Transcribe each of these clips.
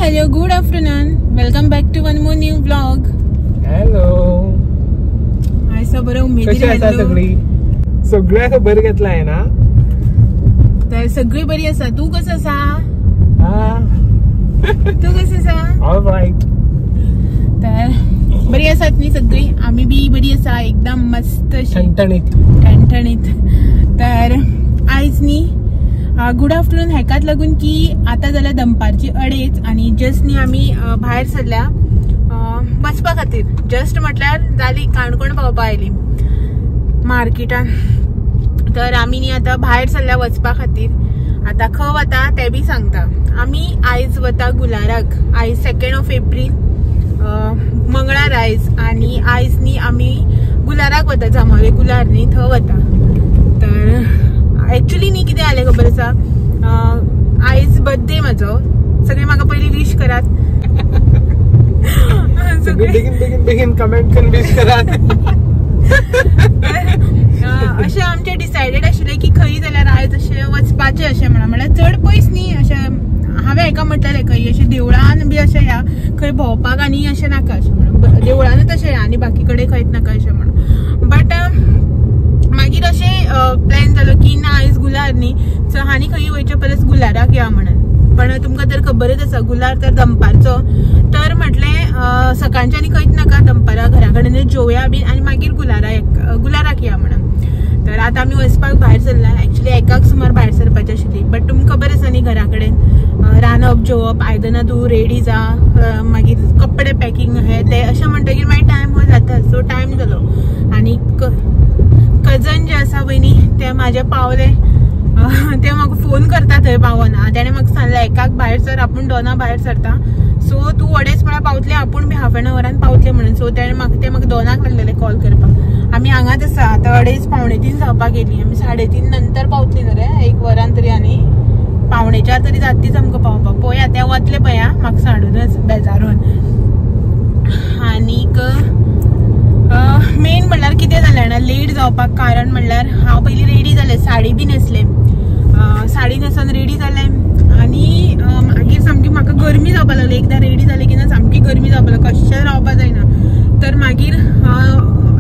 hello, good afternoon. Welcome back to one more new vlog. Hello. आयसा बरं उमेदीर कशी आसा सगळी? सगळ्या बरं घेतलाय ना? तर सगळी बरी आसा. तू कसं आसा? तू कसं आसा? All right. तर बरी आसात नी सगळी? आम्ही बी बरी आसा, एकदम मस्त ठणठणीत. तर आयज नी गुड आफ्टरनून हेकाच लागून की आता जाल्यार दनपारची 2:30 आणि जस्ट नी आम्ही भायर सरल्या बसपा खातीर. जस्ट म्हटल्यार जाली काणकोण पावपा आयली मार्केटान. तर आम्ही नी आता भायर सरल्या वचपा खातीर. आता खंय वता ते बी सांगता. आम्ही आयज वता गुलाराक. आयज 2 एप्रिल मंगळार आयज. आणि आयज नी आम्ही गुलाराक वता, जांबावले गुलार न्ही थंय वता. तर एक्चुअली नी कितें जालें खबर आसा, आयज बर्थडे म्हाजो. सगळे म्हाका पयली विश करात. बेगीन कमेंट करून विश करात. अशें आमचें डिसायडेड आशिल्लें की खंय जाल्यार आयज अशें वचपाचें अशें म्हळ्यार चड पयस न्ही. अशें हांवें हेका म्हटलेलें खंय अशें देवळान बी अशें या, खंय भोंवपाक आनी अशें नाका अशें म्हणून. देवळानूच अशें या आनी बाकी कडेन खंयच नाका अशें म्हणून. बट मागीर अशें प्लॅन जालो की ना आयज गुलार न्ही, सो हांणी खंय वयचे परस गुलाराक या म्हणून. पण तुमकां तर खबरच आसा गुलार तर दनपारचो. तर म्हटलें सकाळचें आनी खंयच नाका, दनपारा घरा कडेनूच जेवया बी आनी मागीर गुलाराक या म्हणून. तर आतां आमी वचपाक भायर सरला. एक्चुअली 1 सुमार भायर सरपाची आशिल्ली. बट तुमकां खबर आसा न्ही घरा कडेन रांदप जेवप, आयदनां तूं रेडी जा, मागीर कपडे पॅकिंग हे ते अशें म्हणटकीर मागीर टायम हो जाता. सो टायम जालो. आनी कजन जे आसा पळय न्ही ते म्हाजे पावले. ते म्हाका फोन करता थंय पावना. तेणें म्हाका सांगलें 1 भायर सर, आपूण 2 भायर सरता. सो तूं अडेच म्हळ्यार पावतलें, आपूण बी हाफ एन अवरान पावतलें म्हणून. सो तेणें म्हाका 2 लागलेलें कॉल करपाक. आमी हांगाच आसा. आतां 2:30 2:45 जावपाक गेली. आमी 3:30 नंतर पावतली न्हू रे, 1 वरान तरी. आनी 3:45 तरी जातलीच आमकां पावपाक. पळया ते वतले पळया म्हाका सांडूनच बेजारून. आनीक मेन म्हणल्यार कितें जालें ना, लेट जावपाक कारण म्हणल्यार हांव पयलीं रेडी जालें, साडी बी न्हेसलें. साडी न्हेसून रेडी जालें आनी मागीर सामकी म्हाका गरमी जावपाक लागली. एकदां रेडी जालें की ना सामकी गरमी जावपाक लागली, कशें रावपाक जायना. तर मागीर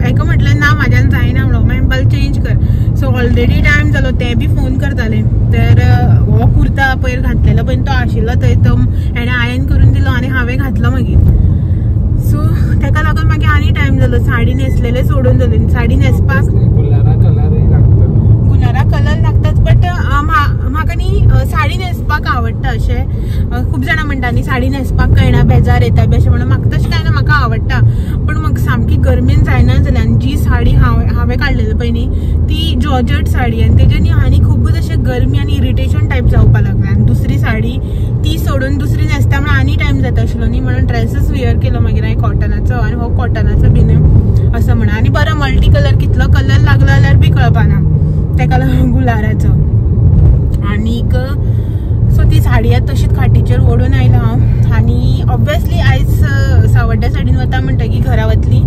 हेका म्हटलें ना म्हाज्यान जायना म्हणून, मागीर बाल चेंज कर. सो ऑलरेडी टायम जालो, ते बी फोन करताले. तर हो कुर्ता पयर घातलेलो पळय तो आशिल्लो थंय, तो हेणें आयन करून दिलो आनी हांवें घातलो मागीर. सो तेका लागून मागीर आनी टायम जालो. साडी न्हेसलेलें सोडून जालें. साडी न्हेसपाक गुलारा कलर लागतात. बट म्हाका न्ही साडी न्हेसपाक आवडटा. अशें खूब जाणां म्हणटा न्ही साडी न्हेसपाक कळना, बेजार येता बी अशें म्हणून. म्हाका तशें काय ना, म्हाका आवडटा. पण म्हाका सामकी गरमेन जायना जालें. आनी जी साडी हांवें काडलेली पळय न्ही ती जॉर्जट साडी, आनी तेजेर न्ही आनी खूबच अशें गरमी आनी इरिटेशन टायप जावपाक लागलें. आनी दुसरी साडी ती सोडून दुसरी न्हेसता म्हणून आनी टायम जाता आशिल्लो न्ही, म्हणून ड्रेसच वेअर केलो मागीर हांवें कॉटनाचो. आनी हो कॉटनाचो बीन असं म्हणा. आनी बरो मल्टी कलर, कितलो कलर लागलो जाल्यार बी कळपाना तेका लागून गुलाराचो. आनीक सो ती साडी आतां तशीच खाटीचेर ओडून आयला हांव. आनी ऑब्वियसली आयज सावड्ड्या साडीन वता म्हणटकीर घरा वतली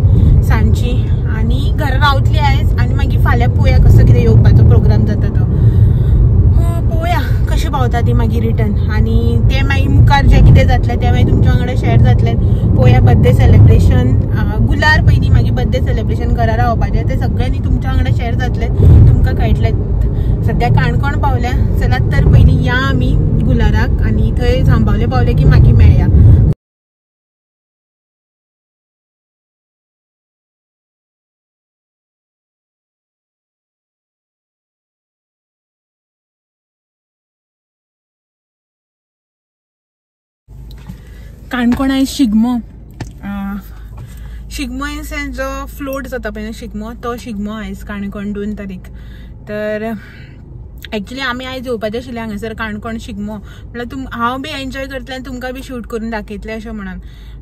सांजची आनी घरा रावतली आयज. आनी मागीर फाल्यां पळोवया कसो कितें येवपाचो प्रोग्राम जाता तो. पळोवया कशें पावता ती मागीर रिटर्न. आनी ते मागीर मुखार जें कितें जातलें तें मागीर तुमच्या वांगडा शेअर जातलें. पळोवया बर्थडे सेलिब्रेशन गुलार पयलीं, मागीर बर्थडे सेलिब्रेशन घरा रावपाचें तें सगळ्यांनी तुमच्या वांगडा शेअर जातलें, तुमकां कळटलें. सद्या काणकोण पावल्या चलात तर पयलीं या आमी गुलाराक आनी थंय जांबावले पावले की मागीर मेळया. काणकोण आयज शिगमो इन सेन्स जो फ्लोट जाता पळय शिगमो, तो शिगमो आयज काणकोण 2 तारीख. तर एक्चुअली आमी आयज येवपाचें आशिल्लें हांगासर काणकोण शिगमो. म्हळ्यार हांव बी एन्जॉय करतलें आनी तुमकां बी शूट करून दाखयतलें अशें म्हणून.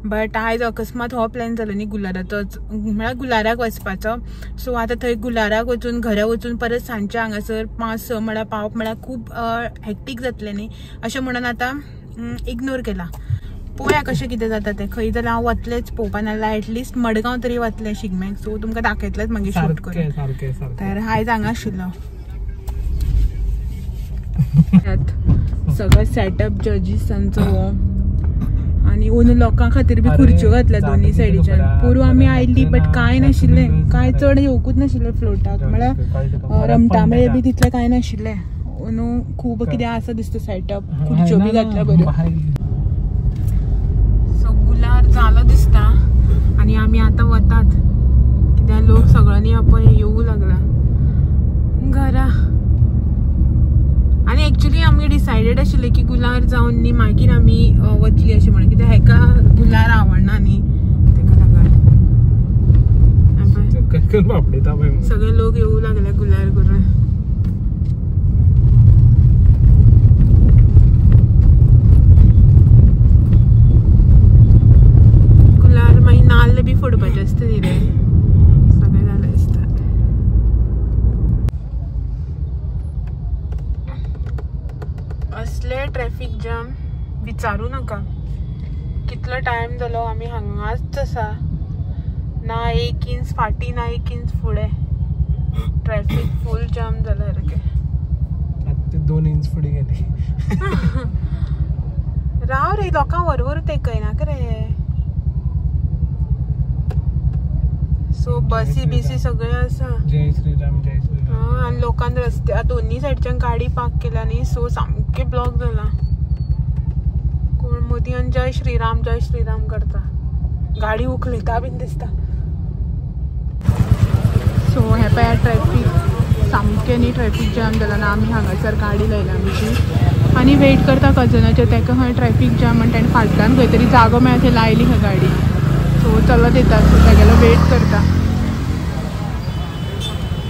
बट आयज अकस्मात हो प्लॅन जालो न्ही गुलाराचोच, म्हळ्यार गुलाराक वचपाचो. सो आतां थंय गुलाराक वचून घरा वचून परत सांजचे हांगासर 5-6 म्हळ्यार पावप म्हळ्यार खूब हॅक्टीक जातलें न्ही अशें म्हणून आतां इग्नोर केला. पळोवया कशें कितें जाता तें. खंय जाल्यार हांव वतलेंच पळोवपा, नाल्यार एटलिस्ट मडगांव तरी वतलें शिगम्याक. सो तुमकां दाखयतलेंच मागीर शूट करून. तर आयज हांगा आशिल्लो सगळं सेटअप जजीसांचो आणि ओन लोकां खातीर बी खुर्च्यो घातल्या दोन्ही सायडीच्यान. पूर्व आमी आयल्ली बट काय नाशिल्लें, काय चड येवकूच नाशिल्लें फ्लोटाक. म्हळ्यार रमटामेळे बी तितलें काय नाशिल्लें. ओनू खूब कितें आसा दिसता सेटअप, खुर्च्यो बी घातल्या बऱ्यो. सो गुलार जालो दिसता आणि आमी आतां वतात कित्याक लोक सगळ्यांनी आपण येवू लागला घरा. आणि एक्चुअली आमी डिसायडेड आशिल्लें की गुलार जावन न्ही मागीर आमी वतली अशें म्हणून, कित्याक हेका गुलार आवडना न्ही तेका लागून. सगळे लोक येवू लागले गुलार करून. गुलार मागीर नाल्ल बी फोडपाचे आसता न्ही रे, सगळें जालें दिसता. असले ट्रॅफिक जाम विचारू नका. कितलो टाइम जालो आमी हांगाच आसा, ना 1 इंच फाटी ना 1 इंच फुडें. ट्रॅफिक फुल जाम जाला सारकें. 2 इंच फुडें गेली. राव रे, लोकांक वरवर तेकयना रे. सो बसी बिसी सगळे आसा. जय श्रीराम जय श्रीराम. आणि लोकांनी रस्त्या दोन्ही सायडच्यान गाडी पार्क केल्या न्ही, सो सामके ब्लॉक जाला. कोण मदीं जय श्रीराम करता, गाडी उखलयता बीन दिसता. सो हे पळय ट्रॅफिक सामकें न्ही ट्रॅफिक जाम जाला ना. आमी हांगासर गाडी लायला आमची आनी वेट करता कजनाचे. ताका खंय ट्रॅफिक जाम आनी ताणें फाटल्यान खंय तरी जागो मेळ्ळा थंय लायली खंय गाडी. सो चलत येता, सो तागेलो वेट करता.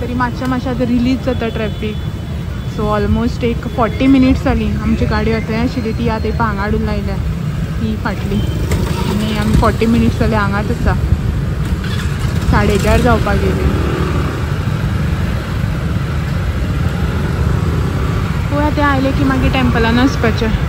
तरी मातशें आतां रिलीज जाता ट्रॅफिक. सो ऑलमोस्ट एक 40 मिनिट्स जाली. आमची गाडी थंय आशिल्ली ती आतां हांगा हाडून लायल्या, ती फाटली. आनी आमी 40 मिनिट्स जाले हांगाच आसा. 4:30 जावपाक गेली. पळय ते आयले की मागीर टेम्पलान वचपाचें.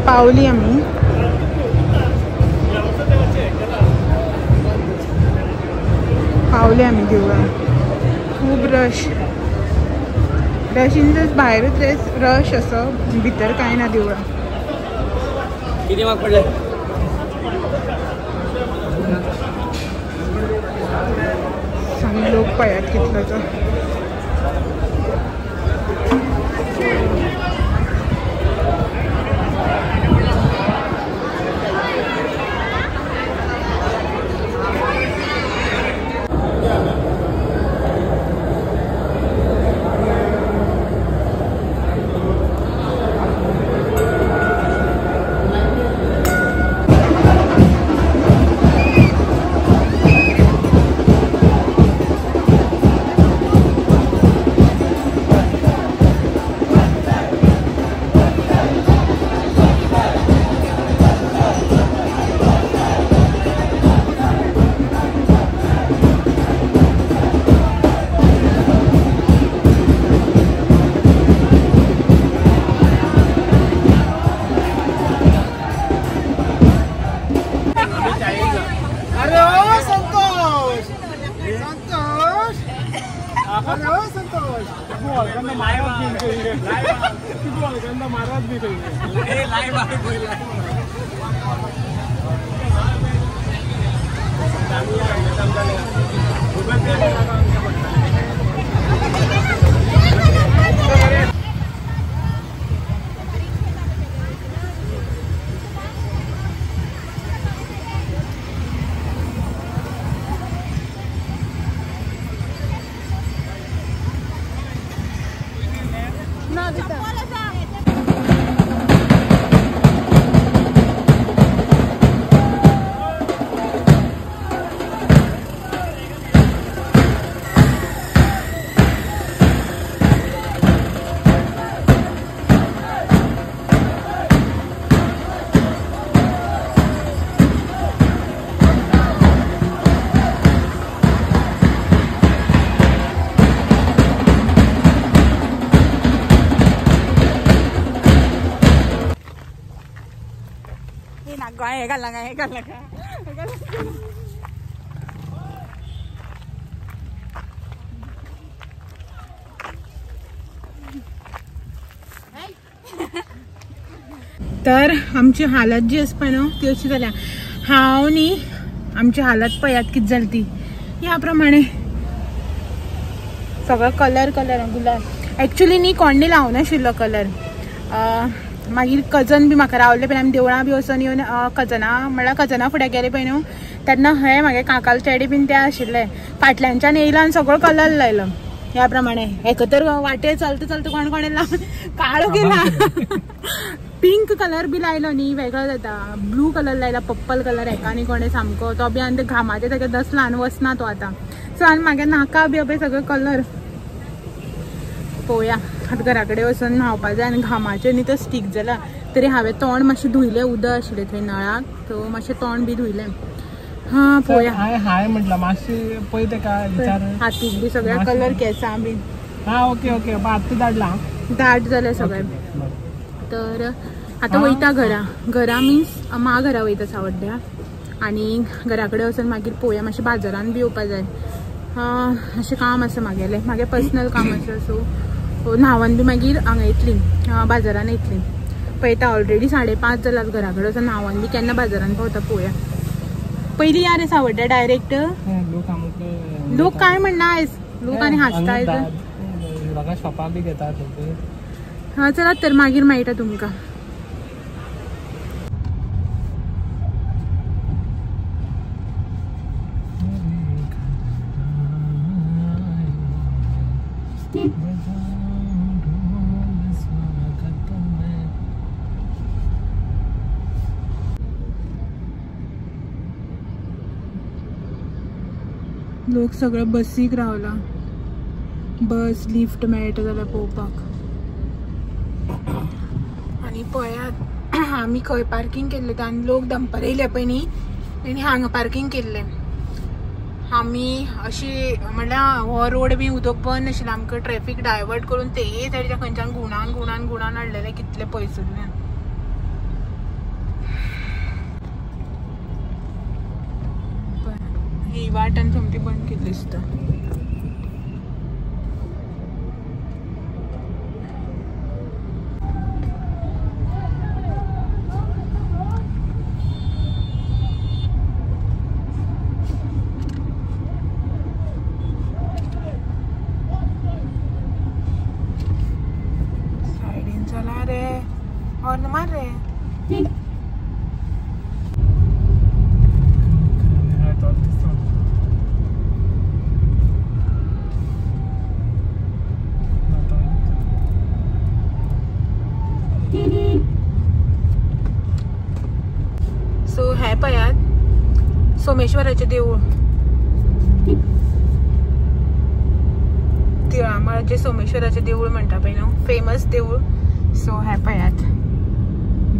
पावली आम्ही. पावले आम्ही देवळान. खूब रश इन द भायरूच रश असो, भितर कांय ना देवळान. किती मार्क पडले? सांग लोक पळयात कितलोचो. हे घालला का हे घालला का तर आमची हालत जी असपय न्हू ती अशी जाल्या. हांव न्ही आमची हालत पळयात किती जाली ती. ह्या प्रमाणे सगळो कलर गुलाल एक्चुअली न्ही कोणी लावनाशिल्लो कलर. मागीर कजन बी म्हाका रावले पण आमी देवळां बी वचून येवन कजना फुडें गेले पळय न्हू तेन्ना हे म्हागे काकाल चेडे बीन ते आशिल्ले फाटल्यानच्यान येयलो आनी सगळो कलर लायलो. ह्या प्रमाणे एक तर वाटे चलता कोणे लावन काळो गेला. पिंक कलर बी लायलो न्ही वेगळो जाता. ब्लू कलर लायला पर्पल कलर हेका आनी कोणे सामको तो बी आनी ते घामाचे ताका दसला आनी वचना तो आतां. सो आनी म्हागे नाका बी पळय सगळो कलर पळोवया. आतां घरा कडेन वचून न्हावपा जाय आनी घामाचे न्ही तो स्टीक जाला तरी हांवें तोंड मातशें धुयलें. उदक आशिल्लें थंय नळाक सो मातशें तोंड बी धुयलें. हा पळोवया. हाय म्हटलं मातशें पळय तेका विचार. हातीक बी सगळ्या कलर केसां बीन. हा ओके आतां धाडला दाट जालें सगळें. तर आतां वयता घरा मिन्स मा घरा वयता सावड्ड्या आनी घरा कडेन वचून मागीर पळोवया. मातशें बाजारान बी येवपा जाय. अशें काम आसा म्हागेलें पर्सनल काम आसा. सो न्हांवन बी मागीर हांगा येतली बाजारान येतली. पळयता ऑलरेडी 5:30 जाल्यात घरा कडेन वचून न्हांवन बी केन्ना बाजारान पावता पळोवया. पयलीं या रे सावड्ड्या डायरेक्ट. लोक काय म्हणना आयज लोक आनी हांसता आयज. शॉपार बी घेतात. हा चलात तर मागीर मेळटा तुमकां. लोक सगळं बसीक रावला. बस लिफ्ट मेळटा जाल्यार पळोवपाक. आनी पळयात आमी खंय पार्किंग केल्लें आनी लोक दंपार येयले पळय न्ही तेणी हांगा पार्किंग केल्लें. आमी अशी म्हणल्यार हो रोड बी उदक बंद आशिल्लें आमकां ट्रॅफिक डायवर्ट करून ते सायडीच्या खंयच्यान गुणान हाडलेले कितले पयसुल्ल्यान. ही वाट आनी समती बंद केल्ली दिसता. हॉर्न मार रे. सो हे पळयात सोमेश्वराचें देऊळ. तिळामळाचें सोमेश्वराचें देऊळ म्हणटा पळय न्हू, फेमस देऊळ. सो हे पळयात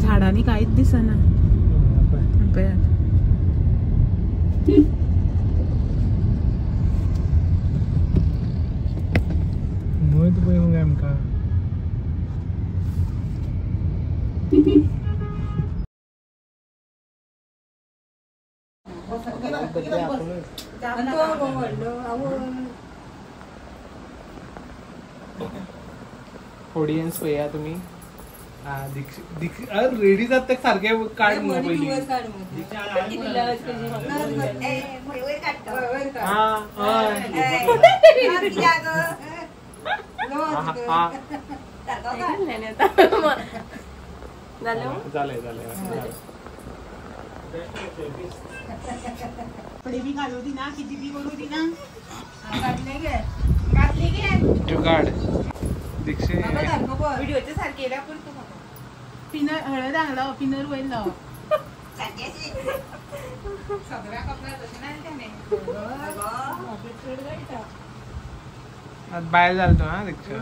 झाडांनी कांयच दिसना. पळयात muito bem um game cá. Audience पळया तुम्ही. रेडी जात सारखे काढ पहिली. जुगाड दीक्षे व्हिडिओचे सारखे पिनर हळद आणला पिनर वयलो सगळ्या कपड्यात तशें ना त्याने बाहेर जालतो. हा दीक्षा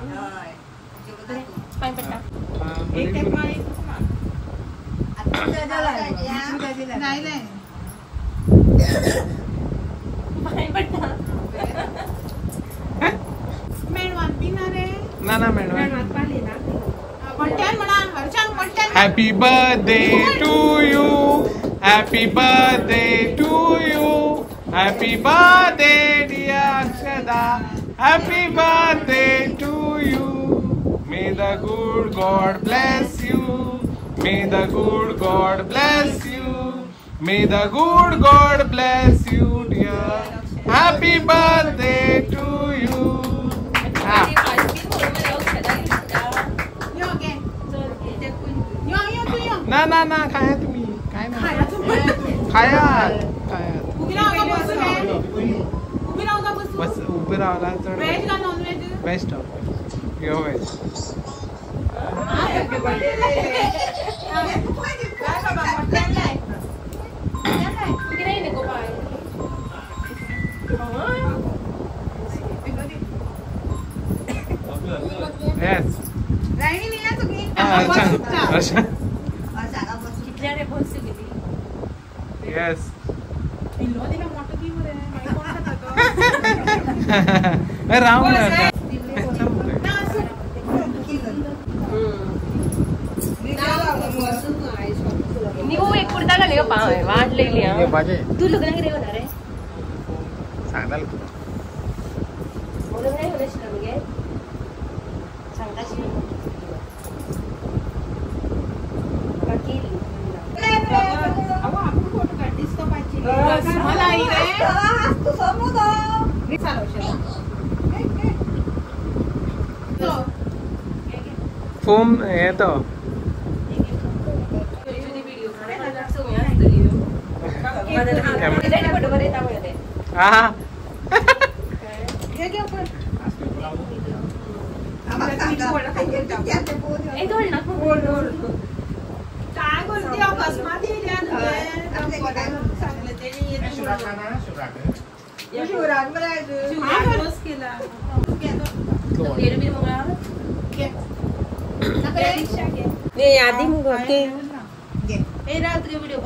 ना madam. Happy birthday to you. Happy birthday to you. Happy birthday dear Akshada. Happy birthday to you. May the good God bless you. May the good God bless you. May the good God bless you dear. Happy birthday to you. ना खाया तुम्ही काय ना खाया बस उभे राहला तर बेस्ट. यो वेज येस अच्छा yes राम ನೀವು एक कुर्ता घाले का वाढलेली तू लग्न किती होणार आहे सांगाल लग्न नाही होणार नಮಗೆ सांगताशी बाकी फोम येतो हा काय बोलते अकस्मात आधी मग रात्री व्हिडिओ